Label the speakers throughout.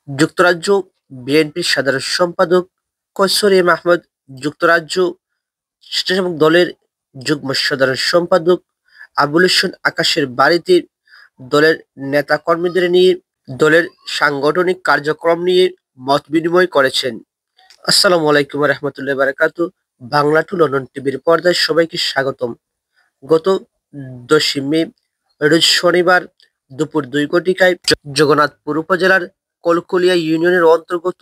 Speaker 1: যুক্তরাজ্য বিএনপির সাধারণ সম্পাদক কয়সর এম আহমদ, যুক্তরাজ্য স্বেচ্ছাসেবক দলের যুগ্ম সাধারণ সম্পাদক আবুল হোসেন আকাশের বাড়িতে দলের নেতা-কর্মীদের নিয়ে দলের সাংগঠনিক কার্যক্রম নিয়ে মত বিনিময় করেছেন। আসসালামু আলাইকুম ওয়া রাহমাতুল্লাহি ওয়া বারাকাতুহু। বাংলা টু লন্ডন টিভির পর্দায় সবাইকে স্বাগতম। গত 10 মে রোজ শনিবার দুপুর 2 ঘটিকায় জগন্নাথপুর উপজেলার কলকলিয়া ইউনিয়নের অন্তর্গত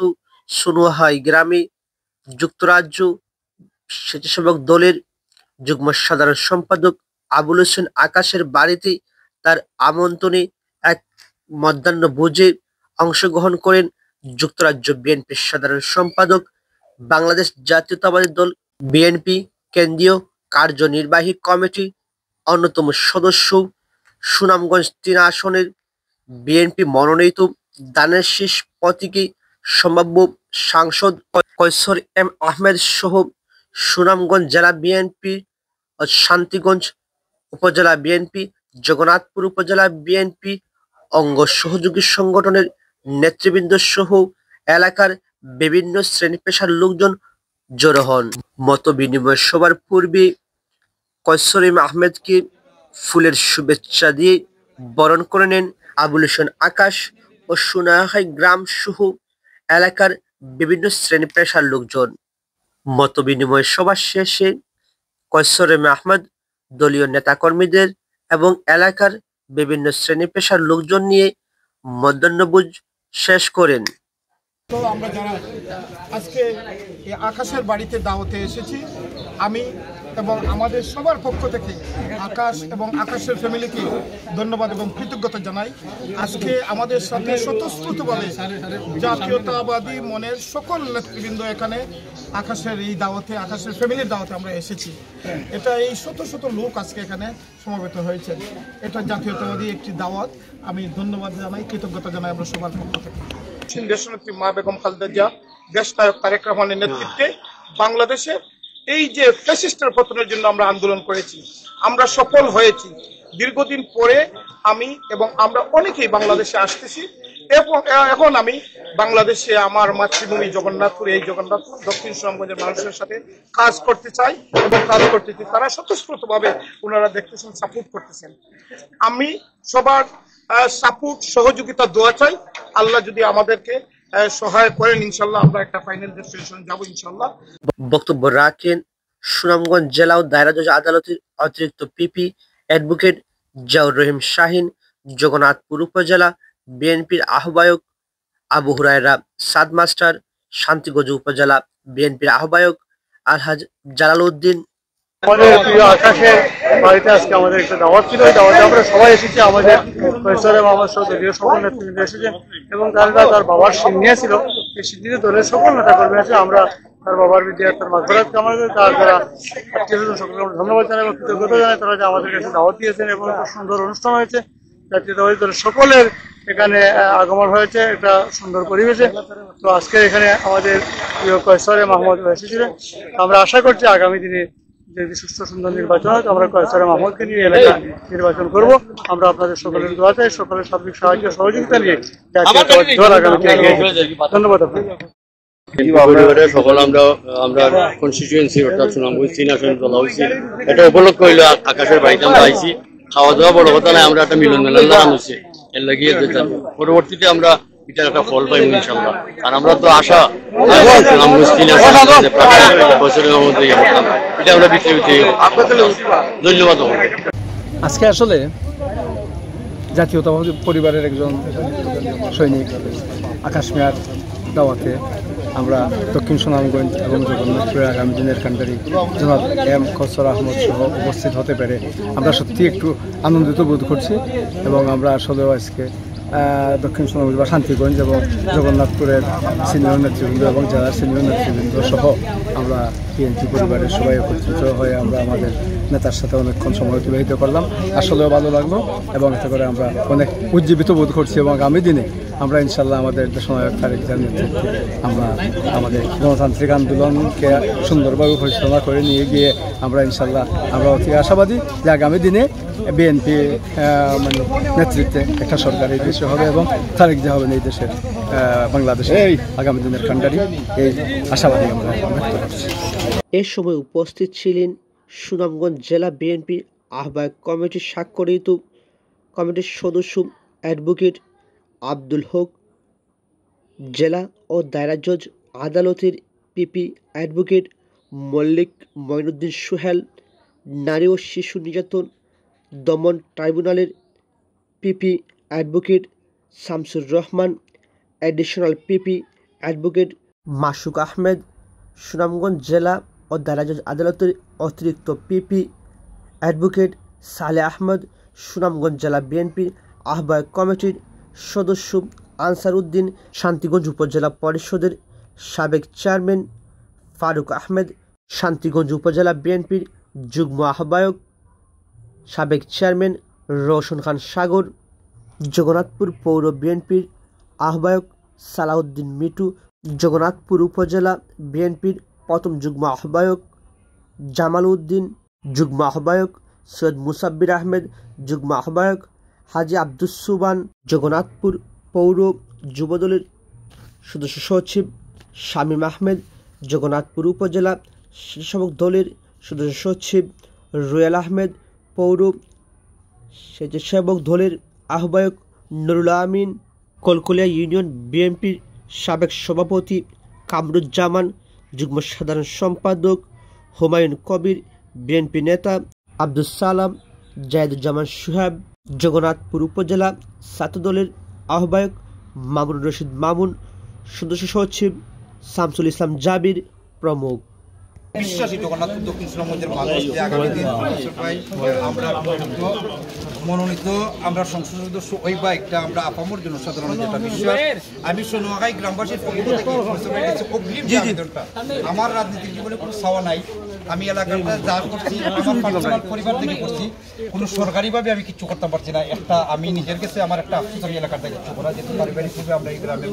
Speaker 1: সোনুহাই গ্রামে যুক্তরাজ্য স্বেচ্ছাসেবক দলের যুগ্ম সাধারণ সম্পাদক আবুল হোসেন আকাশের বাড়িতে তার আমন্ত্রণে এক মধ্যাহ্নভোজে অংশগ্রহণ করেন যুক্তরাজ্য বিএনপির সাধারণ সম্পাদক, বাংলাদেশ জাতীয়তাবাদী দল বিএনপি কেন্দ্রীয় কার্যনির্বাহী কমিটির অন্যতম সদস্য, সুনামগঞ্জ 3 আসনের বিএনপি মনোনীত দানের শীষ প্রতীকী সম্ভাব্য সাংসদ কয়সর এম আহমেদ সহ সুনামগঞ্জ জেলা বিএনপি ও শান্তিগঞ্জ উপজেলা বিএনপি, জগন্নাথপুর উপজেলা বিএনপি অঙ্গ সহযোগী সংগঠনের নেতৃবৃন্দ সহ এলাকার বিভিন্ন শ্রেণী পেশার লোকজন জড়ো হন। মত বিনিময় সভার পূর্বে কয়সর এম আহমেদকে ফুলের শুভেচ্ছা দিয়ে বরণ করে নেন আবুল হোসেন আকাশ ও সোনাহাই গ্রাম সহ এলাকার বিভিন্ন শ্রেণী পেশার লোকজন। মত বিনিময় সভা শেষে কয়সর এম আহমেদ দলীয় নেতাকর্মীদের এবং এলাকার বিভিন্ন শ্রেণী পেশার লোকজন নিয়ে মধ্যাহ্নভোজ শেষ করেন।
Speaker 2: তো আমরা যারা আজকে এই আকাশের বাড়িতে দাওয়াতে এসেছি, আমি এবং আমাদের সবার পক্ষ থেকে আকাশ এবং আকাশের ফ্যামিলিকে ধন্যবাদ এবং কৃতজ্ঞতা জানাই। আজকে আমাদের সাথে স্বতঃস্ফূর্তভাবে জাতীয়তাবাদী মনের সকল নেতৃবৃন্দ এখানে আকাশের এই দাওয়াতে, আকাশের ফ্যামিলির দাওয়াতে আমরা এসেছি। এটা এই শত শত লোক আজকে এখানে সমবেত হয়েছে। এটা জাতীয়তাবাদী একটি দাওয়াত। আমি ধন্যবাদ জানাই, কৃতজ্ঞতা জানাই আমরা সবার পক্ষ থেকে। দেশনেত্রী মা বেগম খালেদা জিয়া, দেশ নায়ক তারেক রহমানের নেতৃত্বে বাংলাদেশে এই যে ফ্যাসিস্টের পতনের জন্য আমরা আন্দোলন করেছি, আমরা সফল হয়েছি। দীর্ঘদিন পরে আমি এবং আমরা অনেকেই বাংলাদেশে আসতেছি এবং এখন আমি বাংলাদেশে আমার মাতৃভূমি জগন্নাথপুর, এই জগন্নাথপুর দক্ষিণ সুনামগঞ্জের মানুষের সাথে কাজ করতে চাই এবং কাজ করতেছি। তারা স্বতঃস্ফূর্তভাবে ওনারা দেখতেছেন, সাপোর্ট করতেছেন। আমি সবার সাপোর্ট, সহযোগিতা, দোয়া চাই। আল্লাহ যদি আমাদেরকে সহায় করেন, ইনশাল্লাহ আমরা একটা ফাইনাল ডেস্টিনেশনে যাব ইনশাল্লাহ।
Speaker 1: বক্তব্য রাখেন সুনামগঞ্জ জেলা ও দায়রা জজ আদালতের অতিরিক্ত পিপি অ্যাডভোকেট জিয়াউর রহিম শাহীন, জগন্নাথপুর উপজেলা বিএনপির আহ্বায়ক আবু হুরায়রা সাদ মাস্টার, শান্তিগঞ্জ উপজেলা বিএনপির আহ্বায়ক আলহাজ জালাল উদ্দিন।
Speaker 3: আমাদের প্রিয় আকাশের বাড়িতে আজকে আমাদের একটা দাওয়াত ছিল। ওই দাওয়াতে আমরা সবাই এসেছি। আমাদের কয়সর এম আহমেদ সহ দলীয় সকল নেতৃবৃন্দ এসেছেন এবং তার বাবার সিন্নিয়া ছিল, এই সিন্নিতে দলের সকল নেতা কর্মী আছে। আমরা তার বাবার বিদ্যার্থী, তার মাগফিরাত কামনা করি। তার যারা আত্মীয়-স্বজন সকলকে আমরা ধন্যবাদ জানাই এবং কৃতজ্ঞতা জানাই তারা যে আমাদের কাছে দাওয়াত দিয়েছেন এবং একটা সুন্দর অনুষ্ঠান হয়েছে। জাতীয়তাবাদী দলের সকলের এখানে আগমন হয়েছে একটা সুন্দর পরিবেশে। তো আজকে এখানে আমাদের প্রিয় কয়সর এম আহমেদ এসেছিলেন। আমরা আশা করছি আগামী দিনে যদি সুস্থ সুন্দর নির্বাচন হয়, আমরা কয়সর এম আহমেদকে নিয়ে এলাকা নির্বাচন করব। আমরা আপনাদের সকলের দোয়া চাই, সকলের সার্বিক সাহায্য সহযোগিতা নিয়ে জাতীয়তাবাদী দল আগামীতে এগিয়ে যাবে। ধন্যবাদ আপনাকে।
Speaker 4: সকল আমরা কনস্টিটিউয়েন্সি অর্থাৎ সুনামগঞ্জ 3 আসন তোলা হয়েছি। এটা উপলক্ষ হইলো আকাশের বাড়িতে আমরা আইছি। খাওয়া দাওয়া বড় কথা নাই, আমরা একটা মিলন মেলার লাগানো হচ্ছে, এর লাগিয়ে পরবর্তীতে আমরা এটার একটা ফল পাইব ইনশাল্লাহ। আর আমরা তো আশা সুনামগঞ্জ 3 আসন এটা আমরা বিতরিত। ধন্যবাদ।
Speaker 5: আজকে আসলে জাতীয়তাবাদী পরিবারের একজন সৈনিক আকাশ মিয়ার দাওয়াতে আমরা দক্ষিণ সুনামগঞ্জ এবং জগন্নাথপুরের আগামী দিনের কান্ডারি জনাব এম কয়সর আহমদ সহ উপস্থিত হতে পেরে আমরা সত্যি একটু আনন্দিত বোধ করছি। এবং আমরা আসলেও আজকে দক্ষিণ সুনামগঞ্জ বা শান্তিগঞ্জ এবং জগন্নাথপুরের সিনিয়র নেতৃবৃন্দ এবং জেলার সিনিয়র নেতৃবৃন্দ সহ আমরা বিএনপি পরিবারের সবাই একত্রিত হয়ে আমরা আমাদের নেতার সাথে অনেকক্ষণ সময় অতিবাহিত করলাম, আসলেও ভালো লাগলো এবং এতে করে আমরা অনেক উজ্জীবিত বোধ করছি এবং আগামী দিনে আমরা ইনশাল্লাহ আমাদের দেশনায়ক তারেক জিয়ার নেতৃত্বে আমরা আমাদের গণতান্ত্রিক আন্দোলনকে সুন্দরভাবে পরিচালনা করে নিয়ে গিয়ে আমরা ইনশাল্লাহ আমরা অতি আশাবাদী যে আগামী দিনে বিএনপি মানে নেতৃত্বে একটা সরকার এই দেশে হবে এবং তারেক জিয়া হবেন এই দেশের বাংলাদেশের আগামী দিনের কান্ডারি, এই আশাবাদী আমরা ব্যক্ত করছি।
Speaker 1: এ সময় উপস্থিত ছিলেন সুনামগঞ্জ জেলা বিএনপির আহ্বায়ক কমিটির স্বাক্ষরিত কমিটির সদস্য অ্যাডভোকেট আব্দুল হক, জেলা ও দায়রা জজ আদালতের পিপি অ্যাডভোকেট মল্লিক মঈনুদ্দিন সোহেল, নারী ও শিশু নির্যাতন দমন ট্রাইব্যুনালের PP advocate Shamsur Rahman, additional PP advocate Masuk Ahmed, Sunamganj জেলা ও দায়রা জজ আদালতের অতিরিক্ত পিপি অ্যাডভোকেট সালেহ আহমদ, সুনামগঞ্জ জেলা বিএনপির আহ্বায়ক কমিটির সদস্য আনসার উদ্দিন, শান্তিগঞ্জ উপজেলা পরিষদের সাবেক চেয়ারম্যান ফারুক আহমেদ, শান্তিগঞ্জ উপজেলা বিএনপির যুগ্ম আহ্বায়ক সাবেক চেয়ারম্যান রওশন খান সাগর, জগন্নাথপুর পৌর বিএনপির আহ্বায়ক সালাউদ্দিন মিটু, জগন্নাথপুর উপজেলা বিএনপির প্রথম যুগ্ম আহ্বায়ক জামাল উদ্দিন, যুগ্ম আহ্বায়ক সৈয়দ মুসাব্বির আহমেদ, যুগ্ম আহ্বায়ক হাজি আব্দুস সুবান, জগন্নাথপুর পৌর যুবদলের সদস্য সচিব শামীম আহমেদ, জগন্নাথপুর উপজেলা স্বেচ্ছাসেবক দলের সদস্য সচিব রুয়েল আহমেদ, পৌর স্বেচ্ছাসেবক দলের আহ্বায়ক নুরুল আমিন, কলকলিয়া ইউনিয়ন বিএনপির সাবেক সভাপতি কামরুজ্জামান, যুগ্ম সাধারণ সম্পাদক হুমায়ুন কবির, বিএনপি নেতা আব্দুস সালাম, জায়েদুজ্জামান সোহেব, জগন্নাথপুর উপজেলা ছাত্র দলের আহ্বায়ক মামুনুর রশিদ মামুন, সদস্য সচিব শামসুল ইসলাম জাবির প্রমুখ।
Speaker 6: বিশ্বাসী জগন্নাথপুর দক্ষিণ সুনামগঞ্জের মানুষ যে আগামী দিন আমরা মনোনীত আমরা সংসদ সদস্য ওই বা একটা আমরা আপামর জন্য সাধারণ যেটা বিশ্বাস। আমি সোনোয়াগাই গ্রামবাসীর পক্ষ থেকে অগ্রিম আবেদনটা, আমার রাজনীতির জীবনে কোনো চাওয়া নাই, আমি এলাকাটা যা করছি আমার পার্সোনাল পরিবার থেকে করছি, কোনো সরকারিভাবে আমি কিছু করতে পারছি না। একটা আমি নিজের কাছে আমার একটা আফসোস, আমি এলাকাটা কিছু করা যেহেতু পারিবারিকভাবে আমরা এই গ্রামে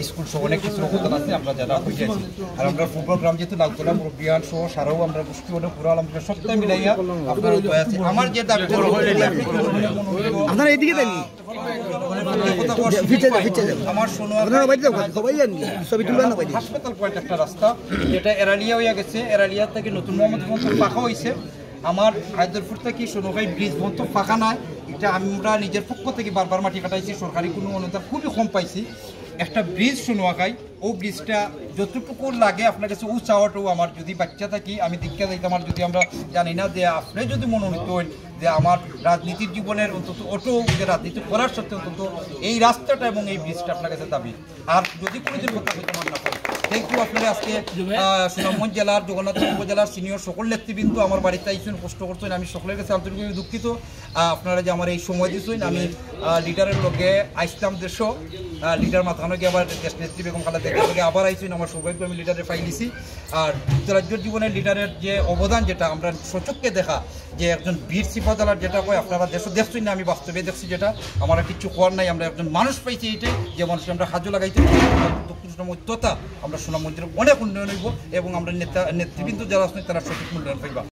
Speaker 6: স্কুল সহ অনেক কিছু অবদান আছে আমরা যারা হয়ে আছি। আর আমরা ফুটবল গ্রাম যেহেতু লালতলা মুরব্বিয়ান সহ সারাও আমরা গোষ্ঠী অনেক পুরো আলমকে সপ্তাহে মিলাইয়া আপনার আছে। আমার যে দাবিটা আমার হাসপাতাল পয়েন্ট একটা রাস্তা যেটা এরালিয়া হইয়া গেছে, এরালিয়া থেকে নতুন মোহাম্মদ পর্যন্ত ফাঁকা হয়েছে। আমার হায়দরপুর থেকে সোনোগাই ব্রিজ পর্যন্ত ফাঁকা নাই, এটা আমরা নিজের পক্ষ থেকে বারবার মাটি কাটাইছি, সরকারি কোনো অনুদান খুবই কম পাইছি। একটা ব্রিজ সোনোয়াগাই, ও ব্রিজটা যতটুকু লাগে আপনার কাছে ও চাওয়াটাও আমার যদি বাচ্চা থাকি আমি দীক্ষা দিতাম। আর যদি আমরা জানি না যে আপনি যদি মনোনীত হন যে আমার রাজনীতির জীবনের অন্তত অটো যে রাজনীতি করার সত্ত্বেও অন্তত এই রাস্তাটা এবং এই ব্রিজটা আপনার কাছে দাবি। আর যদি কোনোদিন কথা বলতে মন না করে থ্যাংক ইউ। আপনারা আজকে সুনামগঞ্জ জেলার জগন্নাথপুর উপজেলার সিনিয়র সকল নেতৃবৃন্দ আমার বাড়িতে আইসেন, কষ্ট করছেন, আমি সকলের কাছে আন্তরিকভাবে দুঃখিত। আপনারা যে আমার এই সময় দিচ্ছেন, আমি লিডারের লগে আইসলাম দেশ লিডার মাথানো গিয়ে আবার দেশ নেত্রী বেগম খালেদা জিয়ার লগে আবার আইসেন, আমার সৌভাগ্য আমি লিডারে পাইলিছি। আর যুক্তরাজ্যের জীবনের লিডারের যে অবদান যেটা আমরা সচক্ষে দেখা যে একজন বীর সিপাহদালার যেটা কয় আপনারা দেশও দেখছেন না, আমি বাস্তবে দেখছি, যেটা আমার কিছু হওয়ার নাই। আমরা একজন মানুষ পাইছি এইটাই যে মানুষকে আমরা হাজু লাগাইতে দক্ষিণ সুনামগঞ্জ তথা আমরা সুনামগঞ্জের অনেক উন্নয়ন হইব এবং আমরা নেতৃবৃন্দ যারা আছেন তারা সঠিক মূল্যায়ন পাইবা।